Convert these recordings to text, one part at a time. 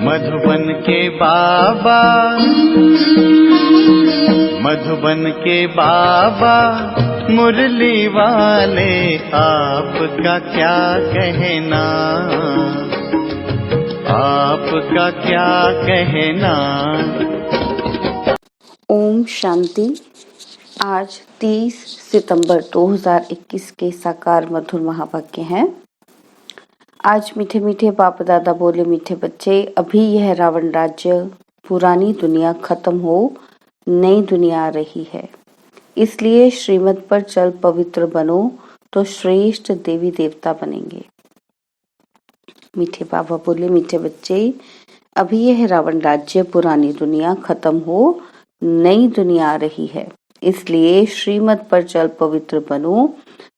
मधुबन के बाबा, मधुबन के बाबा मुरली वाले, आपका क्या कहना, आपका क्या कहना। ओम शांति। आज 30 सितंबर 2021 के साकार मधुर महावाक्य हैं। आज मीठे मीठे बाप दादा बोले, मीठे बच्चे, अभी यह रावण राज्य, पुरानी दुनिया खत्म हो, नई दुनिया आ रही है। इसलिए श्रीमत पर चल पवित्र बनो तो श्रेष्ठ देवी देवता बनेंगे। मीठे बाबा बोले, मीठे बच्चे, अभी यह रावण राज्य, पुरानी दुनिया खत्म हो, नई दुनिया आ रही है। इसलिए श्रीमत पर चल पवित्र बनो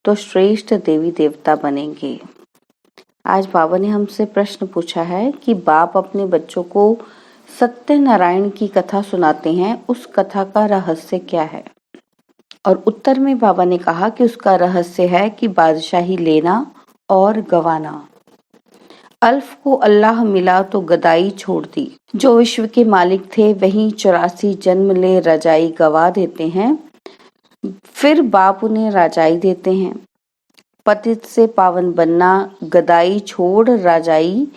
तो श्रेष्ठ देवी देवता बनेंगे। आज बाबा ने हमसे प्रश्न पूछा है कि बाप अपने बच्चों को सत्यनारायण की कथा सुनाते हैं, उस कथा का रहस्य क्या है। और उत्तर में बाबा ने कहा कि उसका रहस्य है कि बादशाही लेना और गवाना। अल्फ को अल्लाह मिला तो गदाई छोड़ दी। जो विश्व के मालिक थे वही 84 जन्म ले रजाई गवा देते हैं, फिर बाप उन्हें राजाई देते हैं। पतित से पावन बनना, गदाई छोड़ राजाई,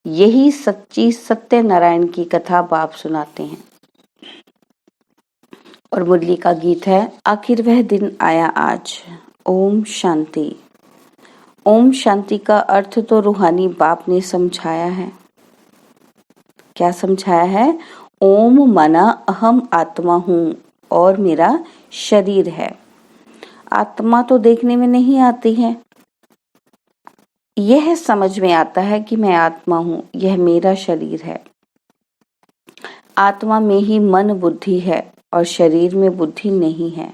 यही सच्ची सत्यनारायण की कथा बाप सुनाते हैं। और मुरली का गीत है, आखिर वह दिन आया आज। ओम शांति। ओम शांति का अर्थ तो रूहानी बाप ने समझाया है। क्या समझाया है? ओम माना अहम आत्मा हूँ और मेरा शरीर है। आत्मा तो देखने में नहीं आती है, यह समझ में आता है कि मैं आत्मा हूँ, यह मेरा शरीर है। आत्मा में ही मन बुद्धि है और शरीर में बुद्धि नहीं है।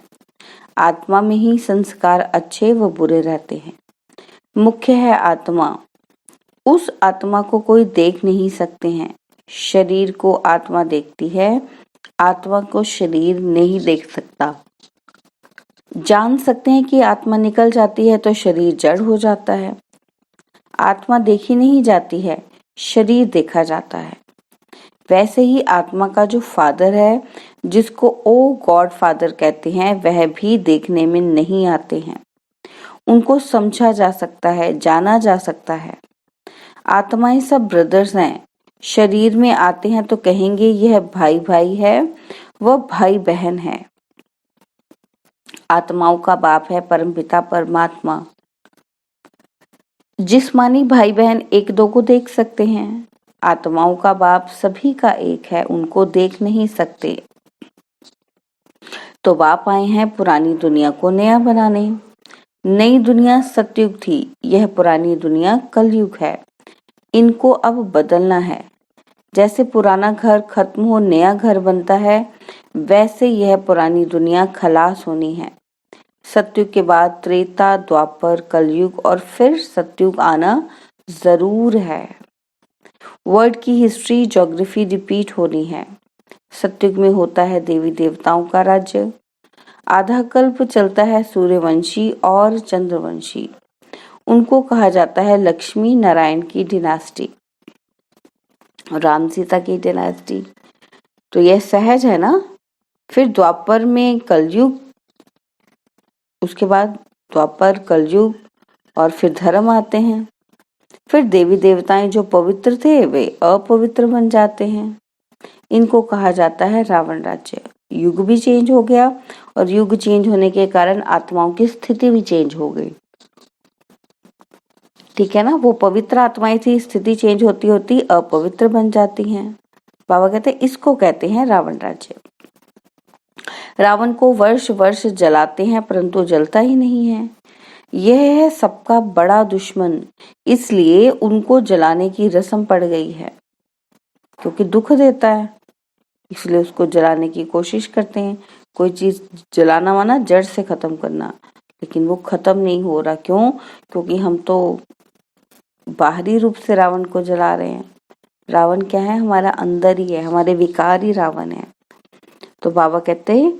आत्मा में ही संस्कार अच्छे व बुरे रहते हैं। मुख्य है आत्मा। उस आत्मा को कोई देख नहीं सकते हैं। शरीर को आत्मा देखती है, आत्मा को शरीर नहीं देख सकता। जान सकते हैं कि आत्मा निकल जाती है तो शरीर जड़ हो जाता है। आत्मा देखी नहीं जाती है, शरीर देखा जाता है। वैसे ही आत्मा का जो फादर है, जिसको ओ गॉड फादर कहते हैं, वह भी देखने में नहीं आते हैं। उनको समझा जा सकता है, जाना जा सकता है। आत्माएं सब ब्रदर्स हैं। शरीर में आते हैं तो कहेंगे यह भाई भाई है, वह भाई बहन है। आत्माओं का बाप है परमपिता परमात्मा। जिस्मानी भाई बहन एक दो को देख सकते हैं। आत्माओं का बाप सभी का एक है, उनको देख नहीं सकते। तो बाप आए हैं पुरानी दुनिया को नया बनाने। नई दुनिया सतयुग थी, यह पुरानी दुनिया कलयुग है। इनको अब बदलना है। जैसे पुराना घर खत्म हो नया घर बनता है, वैसे यह पुरानी दुनिया खलास होनी है। सतयुग के बाद त्रेता, द्वापर, कलयुग और फिर सतयुग आना जरूर है। वर्ल्ड की हिस्ट्री, ज्योग्राफी रिपीट होनी है। सतयुग में होता है देवी देवताओं का राज्य। आधा कल्प चलता है सूर्यवंशी और चंद्रवंशी। उनको कहा जाता है लक्ष्मी नारायण की डिनास्टी, राम सीता की डिनास्टी। तो यह सहज है ना। फिर द्वापर में कलयुग, उसके बाद द्वापर, कलयुग और फिर धर्म आते हैं। फिर देवी देवताएं जो पवित्र थे वे अपवित्र बन जाते हैं। इनको कहा जाता है रावण राज्य। युग भी चेंज हो गया और युग चेंज होने के कारण आत्माओं की स्थिति भी चेंज हो गई। ठीक है ना। वो पवित्र आत्माएं थी, स्थिति चेंज होती होती अपवित्र बन जाती हैं। बाबा कहते हैं इसको कहते हैं रावण राज्य। रावण को वर्ष वर्ष जलाते हैं परंतु जलता ही नहीं है। यह है सबका बड़ा दुश्मन, इसलिए उनको जलाने की रस्म पड़ गई है। क्योंकि दुख देता है, इसलिए उसको जलाने की कोशिश करते हैं। कोई चीज जलाना माना जड़ से खत्म करना, लेकिन वो खत्म नहीं हो रहा। क्यों? क्योंकि हम तो बाहरी रूप से रावण को जला रहे हैं। रावण क्या है? हमारा अंदर ही है, हमारे विकार ही रावण है। तो बाबा कहते हैं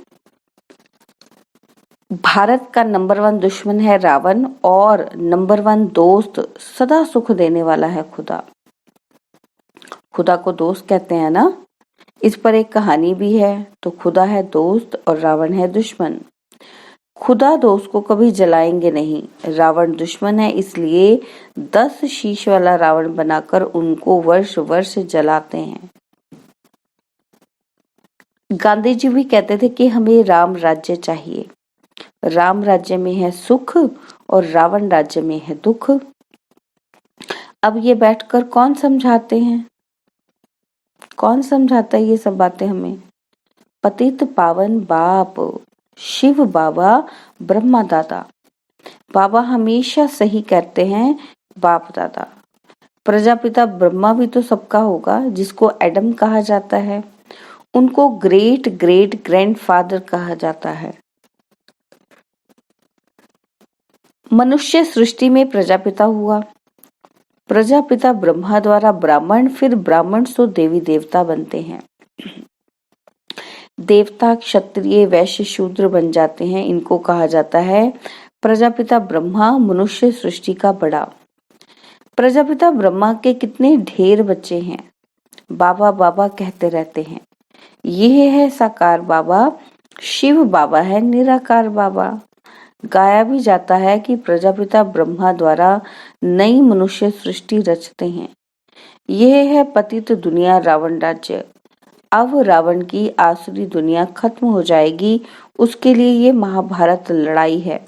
भारत का नंबर 1 दुश्मन है रावण और नंबर 1 दोस्त सदा सुख देने वाला है खुदा। खुदा को दोस्त कहते हैं ना। इस पर एक कहानी भी है। तो खुदा है दोस्त और रावण है दुश्मन। खुदा दोस्त को कभी जलाएंगे नहीं, रावण दुश्मन है, इसलिए 10 शीश वाला रावण बनाकर उनको वर्ष वर्ष जलाते हैं। गांधी जी भी कहते थे कि हमें राम राज्य चाहिए। राम राज्य में है सुख और रावण राज्य में है दुख। अब ये बैठकर कौन समझाते हैं? कौन समझाता है ये सब बातें हमें? पतित पावन बाप शिव बाबा ब्रह्मा दादा। बाबा हमेशा सही कहते हैं, बाप दादा। प्रजापिता ब्रह्मा भी तो सबका होगा, जिसको एडम कहा जाता है। उनको ग्रेट ग्रेट ग्रैंडफादर कहा जाता है। मनुष्य सृष्टि में प्रजापिता हुआ। प्रजापिता ब्रह्मा द्वारा ब्राह्मण, फिर ब्राह्मण से देवी देवता बनते हैं। देवता क्षत्रिय वैश्य शूद्र बन जाते हैं। इनको कहा जाता है प्रजापिता ब्रह्मा मनुष्य सृष्टि का बड़ा। प्रजापिता ब्रह्मा के कितने ढेर बच्चे हैं। बाबा बाबा कहते रहते हैं। यह है साकार बाबा, शिव बाबा है निराकार बाबा। गाया भी जाता है कि प्रजापिता ब्रह्मा द्वारा नई मनुष्य सृष्टि रचते हैं। यह है पतित दुनिया रावण राज्य। अब रावण की आसुरी दुनिया खत्म हो जाएगी, उसके लिए ये महाभारत लड़ाई है।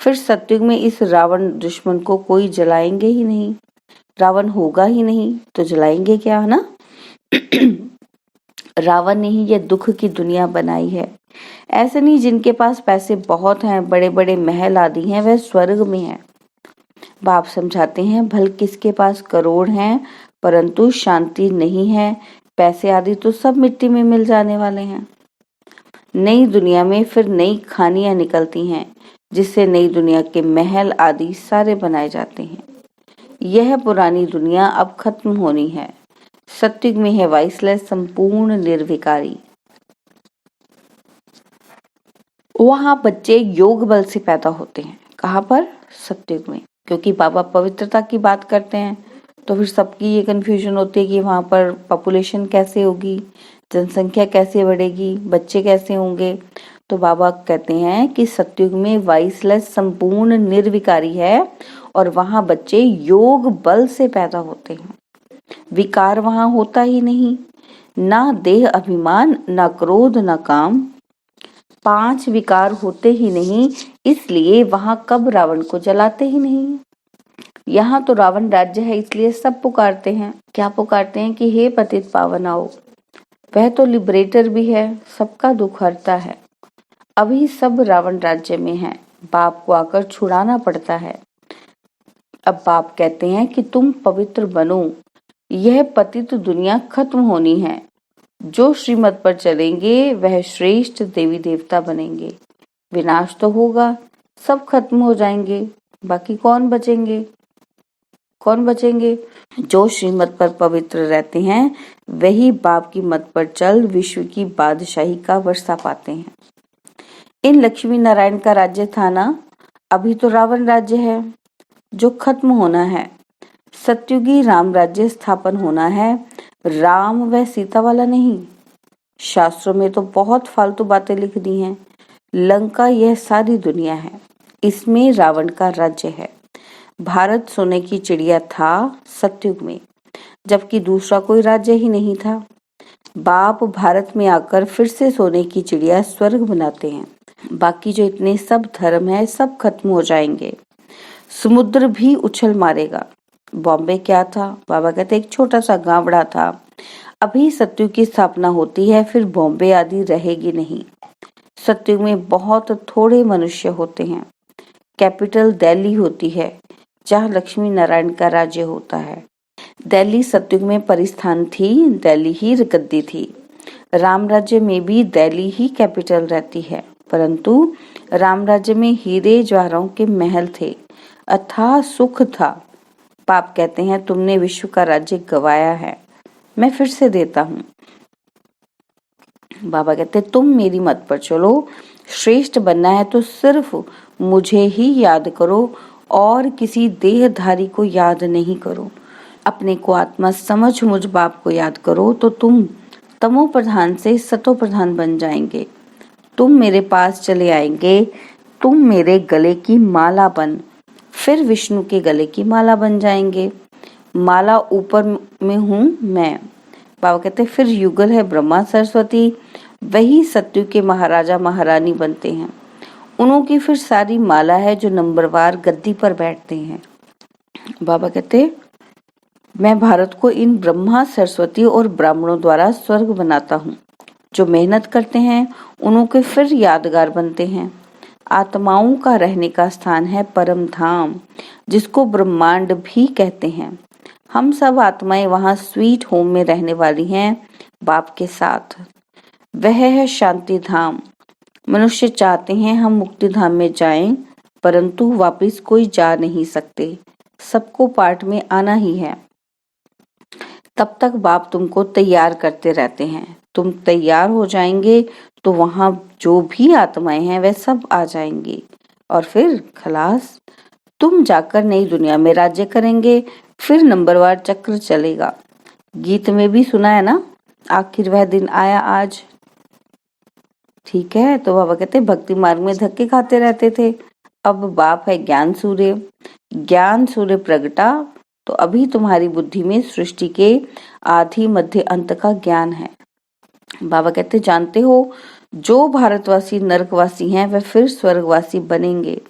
फिर सतयुग में इस रावण दुश्मन को कोई जलाएंगे ही नहीं। रावण होगा ही नहीं तो जलाएंगे क्या, है ना? रावण ने ही ये दुख की दुनिया बनाई है। ऐसे नहीं जिनके पास पैसे बहुत हैं, बड़े बड़े महल आदि हैं, वह स्वर्ग में है। बाप समझाते हैं भल किसके पास करोड़ हैं परंतु शांति नहीं है। पैसे आदि तो सब मिट्टी में मिल जाने वाले हैं। नई दुनिया में फिर नई खानियां निकलती हैं, जिससे नई दुनिया के महल आदि सारे बनाए जाते हैं। यह पुरानी दुनिया अब खत्म होनी है। सत्युग में है वाइसलेस, संपूर्ण निर्विकारी। वहां बच्चे योग बल से पैदा होते हैं। कहाँ पर? सत्युग में। क्योंकि बाबा पवित्रता की बात करते हैं, तो फिर सबकी ये कंफ्यूजन होती है कि वहां पर पॉपुलेशन कैसे होगी, जनसंख्या कैसे बढ़ेगी, बच्चे कैसे होंगे। तो बाबा कहते हैं कि सत्युग में वाइसलेस संपूर्ण निर्विकारी है और वहां बच्चे योग बल से पैदा होते हैं। विकार वहां होता ही नहीं, ना देह अभिमान, ना क्रोध, ना काम। 5 विकार होते ही नहीं, इसलिए वहां कब रावण को जलाते ही नहीं। यहाँ तो रावण राज्य है, इसलिए सब पुकारते हैं। क्या पुकारते हैं कि हे पतित पावन आओ। वह तो लिबरेटर भी है, सबका दुख हरता है। अभी सब रावण राज्य में है, बाप को आकर छुड़ाना पड़ता है। अब बाप कहते हैं कि तुम पवित्र बनो, यह पतित दुनिया खत्म होनी है। जो श्रीमत पर चलेंगे वह श्रेष्ठ देवी देवता बनेंगे। विनाश तो होगा, सब खत्म हो जाएंगे, बाकी कौन बचेंगे? कौन बचेंगे? जो श्रीमत पर पवित्र रहते हैं वही बाप की मत पर चल विश्व की बादशाही का वर्षा पाते हैं। इन लक्ष्मी नारायण का राज्य था ना, अभी तो रावण राज्य है जो खत्म होना है। सत्युगी राम राज्य स्थापन होना है। राम व सीता वाला नहीं। शास्त्रों में तो बहुत फालतू बातें लिख दी हैं। लंका यह सारी दुनिया है, इसमें रावण का राज्य है। भारत सोने की चिड़िया था सत्युग में, जबकि दूसरा कोई राज्य ही नहीं था। बाप भारत में आकर फिर से सोने की चिड़िया स्वर्ग बनाते हैं। बाकी जो इतने सब धर्म है सब खत्म हो जाएंगे। समुद्र भी उछल मारेगा। बॉम्बे क्या था? बाबा कहते एक छोटा सा गांवड़ा था। अभी सत्युग की स्थापना होती है, फिर बॉम्बे आदि रहेगी नहीं। सत्युग में बहुत थोड़े मनुष्य होते हैं। कैपिटल दिल्ली होती है, जहाँ लक्ष्मी नारायण का राज्य होता है। दिल्ली सत्युग में परिस्थान थी, दिल्ली ही गद्दी थी। राम राज्य में भी दिल्ली ही कैपिटल रहती है, परंतु राम राज्य में हीरे जवाहरों के महल थे, अथाह सुख था। पाप कहते हैं तुमने विश्व का राज्य गवाया है, मैं फिर से देता हूँ। बाबा कहते तुम मेरी मत पर चलो, श्रेष्ठ बनना है तो सिर्फ मुझे ही याद करो और किसी देहधारी को याद नहीं करो। अपने को आत्मा समझ मुझ बाप को याद करो तो तुम तमो प्रधान से सतो प्रधान बन जाएंगे। तुम मेरे पास चले आएंगे, तुम मेरे गले की माला बन, फिर विष्णु के गले की माला बन जाएंगे। माला ऊपर में हूँ मैं। बाबा कहते फिर युगल है ब्रह्मा सरस्वती, वही सत्यु के महाराजा महारानी बनते हैं। उन्हों की फिर सारी माला है जो नंबरवार गद्दी पर बैठते हैं। बाबा कहते मैं भारत को इन ब्रह्मा सरस्वती और ब्राह्मणों द्वारा स्वर्ग बनाता हूँ। जो मेहनत करते हैं उन्हों के फिर यादगार बनते हैं। आत्माओं का रहने का स्थान है परम धाम, जिसको ब्रह्मांड भी कहते हैं। हम सब आत्माएं वहाँ स्वीट होम में रहने वाली हैं बाप के साथ। वह है शांति धाम। मनुष्य चाहते हैं हम मुक्ति धाम में जाएं, परंतु वापस कोई जा नहीं सकते। सबको पार्ट में आना ही है। तब तक बाप तुमको तैयार करते रहते हैं। तुम तैयार हो जाएंगे तो वहां जो भी आत्माएं हैं वे सब आ जाएंगी और फिर खलास, तुम जाकर नई दुनिया में राज्य करेंगे। फिर नंबरवार चक्र चलेगा। गीत में भी सुना है ना, आखिर वह दिन आया आज। ठीक है, तो बाबा कहते भक्ति मार्ग में धक्के खाते रहते थे। अब बाप है ज्ञान सूर्य। ज्ञान सूर्य प्रगटा तो अभी तुम्हारी बुद्धि में सृष्टि के आदि मध्य अंत का ज्ञान है। बाबा कहते जानते हो, जो भारतवासी नरकवासी हैं वे फिर स्वर्गवासी बनेंगे।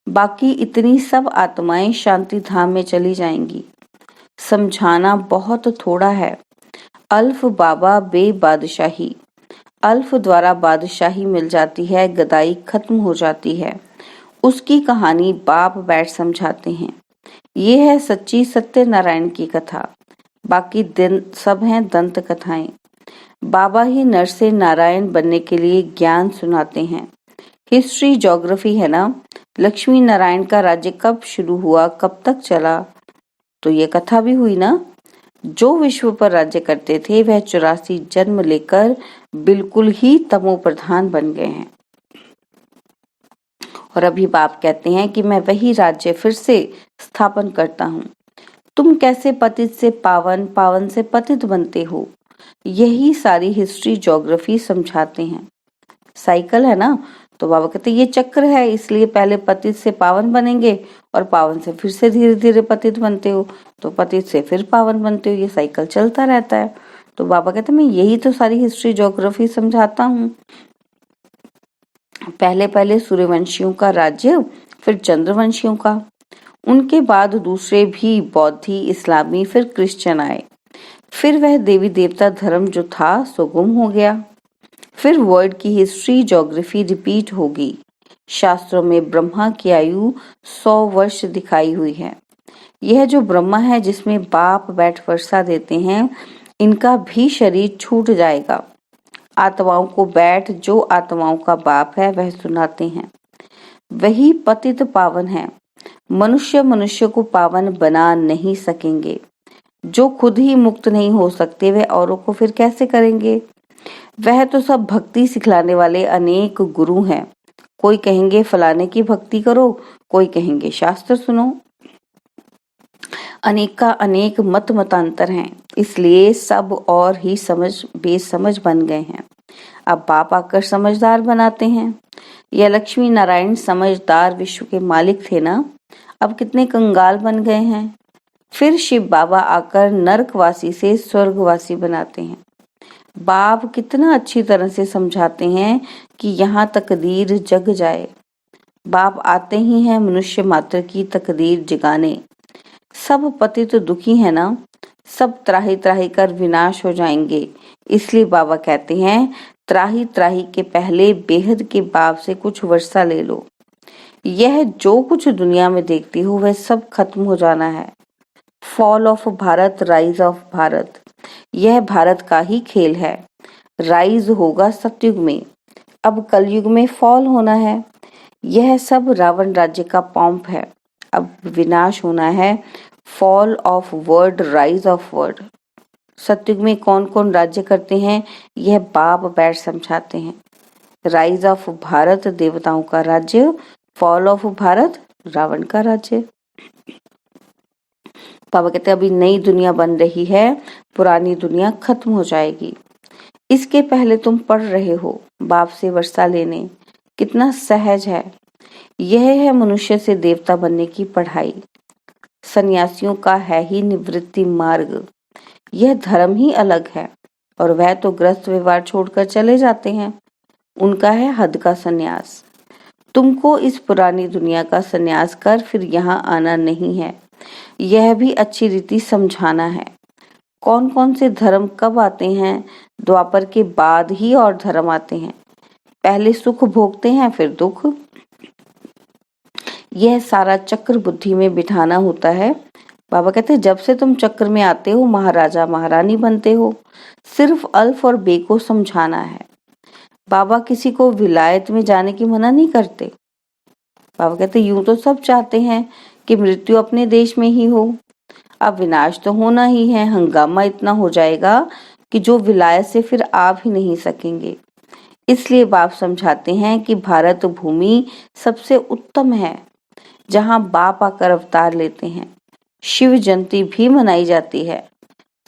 बाकी इतनी सब आत्माएं शांति धाम में चली जाएंगी। समझाना बहुत थोड़ा है। अल्फ बाबा बे बादशाही, अल्फ द्वारा बादशाही मिल जाती है, गदाई खत्म हो जाती है। उसकी कहानी बाप बैठ समझाते हैं। ये है सच्ची सत्यनारायण की कथा। बाकी दिन सब हैं दंत कथाएं। बाबा ही नर से नारायण बनने के लिए ज्ञान सुनाते हैं। हिस्ट्री ज्योग्राफी है ना। लक्ष्मी नारायण का राज्य कब शुरू हुआ, कब तक चला, तो ये कथा भी हुई ना। जो विश्व पर राज्य करते थे वह 84 जन्म लेकर बिल्कुल ही तमो प्रधान बन गए हैं। और अभी बाप कहते हैं कि मैं वही राज्य फिर से स्थापन करता हूँ। तुम कैसे पतित से पावन, पावन से पतित बनते हो, यही सारी हिस्ट्री ज्योग्राफी समझाते हैं। साइकिल है ना, तो बाबा कहते ये चक्र है, इसलिए पहले पतित से पावन बनेंगे और पावन से फिर से धीरे धीरे पतित बनते हो, तो पतित से फिर पावन बनते हो। ये साइकिल चलता रहता है। तो बाबा कहते मैं यही तो सारी हिस्ट्री ज्योग्राफी समझाता हूँ। पहले पहले सूर्यवंशियों का राज्य, फिर चंद्रवंशियों का, उनके बाद दूसरे भी बौद्धि, इस्लामी, फिर क्रिश्चियन आए। फिर वह देवी देवता धर्म जो था सो गुम हो गया। फिर वर्ल्ड की हिस्ट्री ज्योग्राफी रिपीट होगी। शास्त्रों में ब्रह्मा की आयु 100 वर्ष दिखाई हुई है। यह जो ब्रह्मा है जिसमें बाप बैठ वर्षा देते हैं, इनका भी शरीर छूट जाएगा। आत्माओं को बैठ जो आत्माओं का बाप है वह सुनाते हैं। वही पतित पावन है। मनुष्य मनुष्य को पावन बना नहीं सकेंगे। जो खुद ही मुक्त नहीं हो सकते वे औरों को फिर कैसे करेंगे। वह तो सब भक्ति सिखलाने वाले अनेक गुरु हैं। कोई कहेंगे फलाने की भक्ति करो, कोई कहेंगे शास्त्र सुनो। अनेक का अनेक मत मतांतर हैं, इसलिए सब और ही बेसमझ बन गए हैं। अब बाप आकर समझदार बनाते हैं। यह लक्ष्मी नारायण समझदार विश्व के मालिक थे ना, अब कितने कंगाल बन गए हैं। फिर शिव बाबा आकर नरकवासी से स्वर्गवासी बनाते हैं। बाप कितना अच्छी तरह से समझाते हैं कि यहाँ तकदीर जग जाए। बाप आते ही हैं मनुष्य मात्र की तकदीर जगाने। सब पतित दुखी है ना, सब त्राही त्राही कर विनाश हो जाएंगे। इसलिए बाबा कहते हैं त्राही त्राही के पहले बेहद के बाप से कुछ वर्षा ले लो। यह जो कुछ दुनिया में देखती हो वह सब खत्म हो जाना है। Fall of Bharat, rise of Bharat, यह भारत का ही खेल है। राइज होगा सतयुग में, अब कलयुग में फॉल होना है। यह सब रावण राज्य का पॉम्प है। अब विनाश होना है। Fall of word, rise of word. सतयुग में कौन कौन राज्य करते हैं यह बाप बैठ समझाते हैं। राइज ऑफ भारत देवताओं का राज्य, फॉल ऑफ भारत रावण का राज्य। बाबा कहते हैं अभी नई दुनिया बन रही है, पुरानी दुनिया खत्म हो जाएगी। इसके पहले तुम पढ़ रहे हो बाप से वर्षा लेने, कितना सहज है। यह है मनुष्य से देवता बनने की पढ़ाई। सन्यासियों का है ही निवृत्ति मार्ग। यह धर्म ही अलग है और वह तो ग्रस्त व्यवहार छोड़कर चले जाते हैं। उनका है हद का सन्यास। तुमको इस पुरानी दुनिया का सन्यास कर फिर यहाँ आना नहीं है। यह भी अच्छी रीति समझाना है। कौन कौन से धर्म कब आते हैं? द्वापर के बाद ही और धर्म आते हैं। पहले सुख भोगते हैं फिर दुख। यह सारा चक्र बुद्धि में बिठाना होता है। बाबा कहते हैं जब से तुम चक्र में आते हो महाराजा महारानी बनते हो। सिर्फ अल्फ और बे को समझाना है। बाबा किसी को विलायत में जाने की मना नहीं करते। बाबा कहते यूं तो सब चाहते हैं कि मृत्यु अपने देश में ही हो। अब विनाश तो होना ही है। हंगामा इतना हो जाएगा कि जो विलायत से फिर आ भी नहीं सकेंगे। इसलिए बाप समझाते हैं कि भारत भूमि सबसे उत्तम है, जहां बाप आकर अवतार लेते हैं। शिव जयंती भी मनाई जाती है।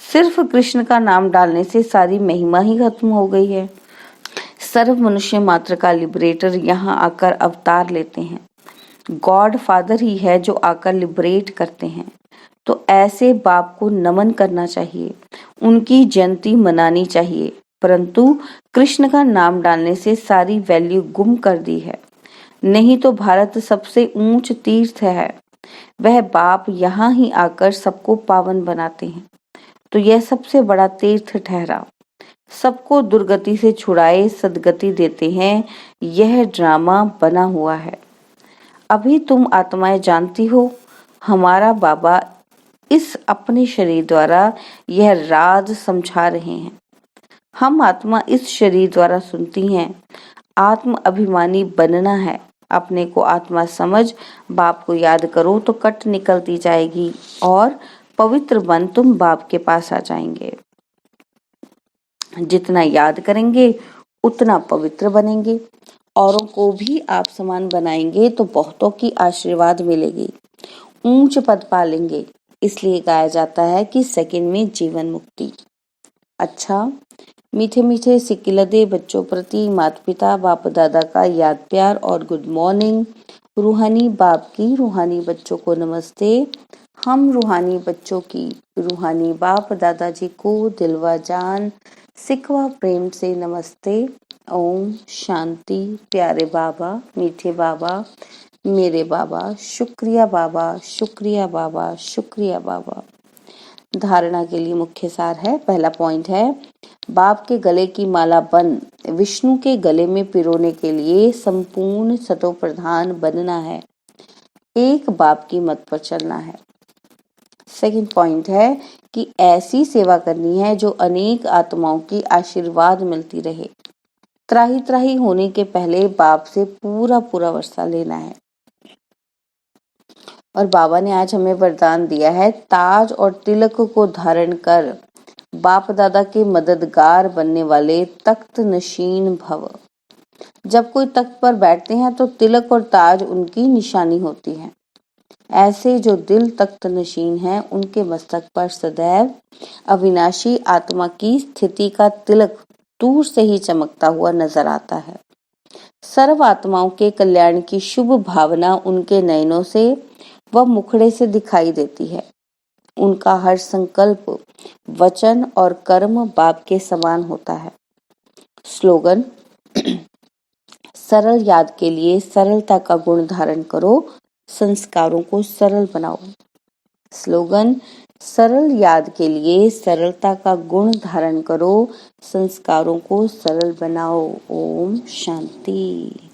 सिर्फ कृष्ण का नाम डालने से सारी महिमा ही खत्म हो गई है। सर्व मनुष्य मात्र का लिबरेटर यहाँ आकर अवतार लेते हैं। गॉड फादर ही है जो आकर लिबरेट करते हैं। तो ऐसे बाप को नमन करना चाहिए, उनकी जयंती मनानी चाहिए। परंतु कृष्ण का नाम डालने से सारी वैल्यू गुम कर दी है। नहीं तो भारत सबसे ऊंच तीर्थ है। वह बाप यहाँ ही आकर सबको पावन बनाते हैं। तो यह सबसे बड़ा तीर्थ ठहरा। सबको दुर्गति से छुड़ाए सदगति देते हैं। यह ड्रामा बना हुआ है। अभी तुम आत्माएं जानती हो, हमारा बाबा इस अपने शरीर द्वारा यह राज समझा रहे हैं। हम आत्मा इस शरीर द्वारा सुनती हैं। आत्म अभिमानी बनना है। अपने को आत्मा समझ बाप को याद करो तो कट निकलती जाएगी और पवित्र बन तुम बाप के पास आ जाएंगे। जितना याद करेंगे उतना पवित्र बनेंगे। औरों को भी आप समान बनाएंगे तो बहुतों की आशीर्वाद मिलेगी, ऊंच पद पालेंगे। इसलिए गाया जाता है कि सेकंड में जीवन मुक्ति। अच्छा, मीठे मीठे सिकिलदे बच्चों प्रति माता पिता बाप दादा का याद प्यार और गुड मॉर्निंग। रूहानी बाप की रूहानी बच्चों को नमस्ते। हम रूहानी बच्चों की रूहानी बाप दादाजी को दिलवा जान सिकवा प्रेम से नमस्ते। ओम शांति। प्यारे बाबा, मीठे बाबा, मेरे बाबा, शुक्रिया बाबा, शुक्रिया बाबा, शुक्रिया बाबा। धारणा के लिए मुख्य सार है। पहला पॉइंट है, बाप के गले की माला बन विष्णु के गले में पिरोने के लिए संपूर्ण सतो प्रधान बनना है। एक बाप की मत पर चलना है। सेकंड पॉइंट है कि ऐसी सेवा करनी है जो अनेक आत्माओं की आशीर्वाद मिलती रहे। त्राही त्राही होने के पहले बाप से पूरा पूरा वर्षा लेना है। और बाबा ने आज हमें वरदान दिया है, ताज और तिलक को धारण कर बाप दादा के मददगार बनने वाले तख्त नशीन भव। जब कोई तख्त पर बैठते हैं तो तिलक और ताज उनकी निशानी होती है। ऐसे जो दिल तख्त नशीन है उनके मस्तक पर सदैव अविनाशी आत्मा की स्थिति का तिलक दूर से ही चमकता हुआ नजर आता है। सर्व आत्माओं के कल्याण की शुभ भावना उनके नयनों से व मुखड़े से दिखाई देती है। उनका हर संकल्प, वचन और कर्म बाप के समान होता है। स्लोगन, सरल याद के लिए सरलता का गुण धारण करो, संस्कारों को सरल बनाओ। स्लोगन, सरल याद के लिए सरलता का गुण धारण करो, संस्कारों को सरल बनाओ। ओम शांति।